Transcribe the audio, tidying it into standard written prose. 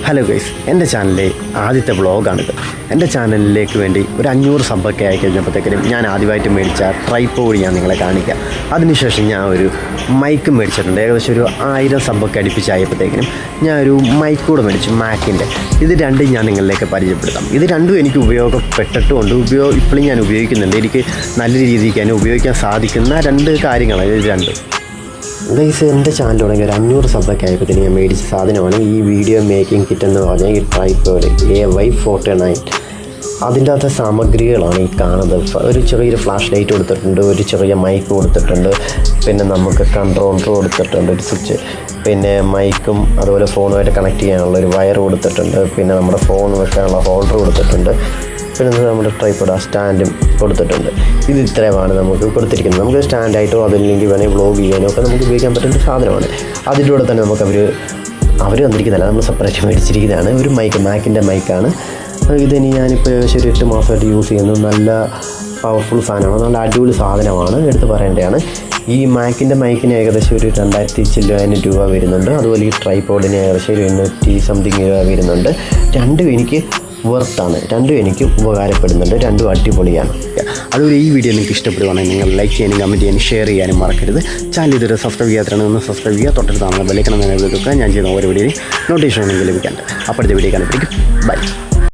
Hello guys, എൻ്റെ ചാനലിലെ ആദ്യത്തെ വ്ളോഗാണിത്. എൻ്റെ ചാനലിലേക്ക് വേണ്ടി ഒരു 500 സബ്ബൊക്കെ ആയി കഴിഞ്ഞപ്പോഴത്തേക്കും ഞാൻ ആദ്യമായിട്ട് മേടിച്ച ട്രൈപോഡ് ഞാൻ നിങ്ങളെ കാണിക്കാം. അതിനുശേഷം ഞാൻ ഒരു മൈക്ക് മേടിച്ചിട്ടുണ്ട്. ഏകദേശം ഒരു 1000 സബ്ബൊക്കെ അടുപ്പിച്ചായപ്പോഴത്തേക്കും ഞാൻ ഒരു മൈക്ക് കൂടെ മേടിച്ചു, മാക്കിൻ്റെ. ഇത് രണ്ടും ഞാൻ നിങ്ങളിലേക്ക് പരിചയപ്പെടുത്താം. ഇത് രണ്ടും എനിക്ക് ഉപയോഗപ്പെട്ടിട്ടുമുണ്ട്, ഇപ്പോഴും ഞാൻ ഉപയോഗിക്കുന്നുണ്ട്. എനിക്ക് നല്ല രീതിക്ക് തന്നെ ഉപയോഗിക്കാൻ സാധിക്കുന്ന 2 കാര്യങ്ങളാണ് ഇത് രണ്ടും. ഗൈസ്, എൻ്റെ ചാനൽ തുടങ്ങി ഒരു 500 സബ്ബൊക്കെ ആയപ്പോഴത്തേന് ഞാൻ മേടിച്ച സാധനമാണ് ഈ വീഡിയോ മേക്കിംഗ് കിറ്റ് എന്ന് പറഞ്ഞാൽ ഈ ട്രൈപോഡ് AY49. അതിൻ്റെ അകത്തെ സാമഗ്രികളാണ് ഈ കാണുന്നത്. ഒരു ചെറിയൊരു ഫ്ലാഷ് ലൈറ്റ് കൊടുത്തിട്ടുണ്ട്, ഒരു ചെറിയ മൈക്ക് കൊടുത്തിട്ടുണ്ട്, പിന്നെ നമുക്ക് കൺട്രോളർ കൊടുത്തിട്ടുണ്ട്, ഒരു സ്വിച്ച്, പിന്നെ മൈക്കും അതുപോലെ ഫോണുമായിട്ട് കണക്ട് ചെയ്യാനുള്ള ഒരു വയർ കൊടുത്തിട്ടുണ്ട്, പിന്നെ നമ്മുടെ ഫോൺ വെക്കാനുള്ള ഹോൾഡർ കൊടുത്തിട്ടുണ്ട്, പിന്നെ നമ്മുടെ ട്രൈപോഡ് സ്റ്റാൻഡും കൊടുത്തിട്ടുണ്ട്. ഇത് ഇത്രയുമാണ് നമുക്ക് കൊടുത്തിരിക്കുന്നത്. നമുക്ക് സ്റ്റാൻഡായിട്ടോ അതില്ലെങ്കിൽ വേണമെങ്കിൽ വ്ളോഗ് ചെയ്യാനോ ഒക്കെ നമുക്ക് ഉപയോഗിക്കാൻ പറ്റുന്ന സാധനമാണ്. അതിൻ്റെ കൂടെ തന്നെ നമുക്ക് അവർ വന്നിരിക്കുന്നതല്ല, നമ്മൾ സെപ്പറേറ്റ് മേടിച്ചിരിക്കുന്നതാണ്. ഒരു മാക്കിൻ്റെ മൈക്കാണ്. ഇതിനി ഞാനിപ്പോൾ ഏകദേശം ഒരു 8 മാസമായിട്ട് യൂസ് ചെയ്യുന്നു. നല്ല പവർഫുൾ സാധനമാണ്, നല്ല അടിപൊളി സാധനമാണ്, എടുത്ത് പറയേണ്ടതാണ്. ഈ മാക്കിൻ്റെ മൈക്കിന് ഏകദേശം ഒരു 2000 രൂപ വരുന്നുണ്ട്. അതുപോലെ ഈ ട്രൈപോഡിന് ഏകദേശം ഒരു 800 സംതിങ് രൂപ വരുന്നുണ്ട്. രണ്ടും എനിക്ക് വർത്താണ്, രണ്ടും എനിക്ക് ഉപകാരപ്പെടുന്നുണ്ട്, രണ്ടും അടിപൊളിയാണ്. അതുപോലെ ഈ വീഡിയോ നിങ്ങൾക്ക് ഇഷ്ടപ്പെടുവാണെങ്കിൽ നിങ്ങൾ ലൈക്ക് ചെയ്യാനും കമൻറ്റ് ചെയ്യാനും ഷെയർ ചെയ്യാനും മറക്കരുത്. ചാനൽ ഇതുവരെ സബ്സ്ക്രൈബ് ചെയ്യാത്തതാണ് സബ്സ്ക്രൈബ് ചെയ്യുക. തൊട്ടടുത്താണ് ബെല്ലൈക്കൺ എന്ന് എഴുതുക. ഞാൻ ചെയ്യുന്ന ഓരോ വീഡിയോയും നോട്ടിഫിക്കേഷൻ ലഭിക്കാനുണ്ട്. അപ്പോഴത്തെ വീഡിയോ കണ്ടിരിക്കും. ബൈ.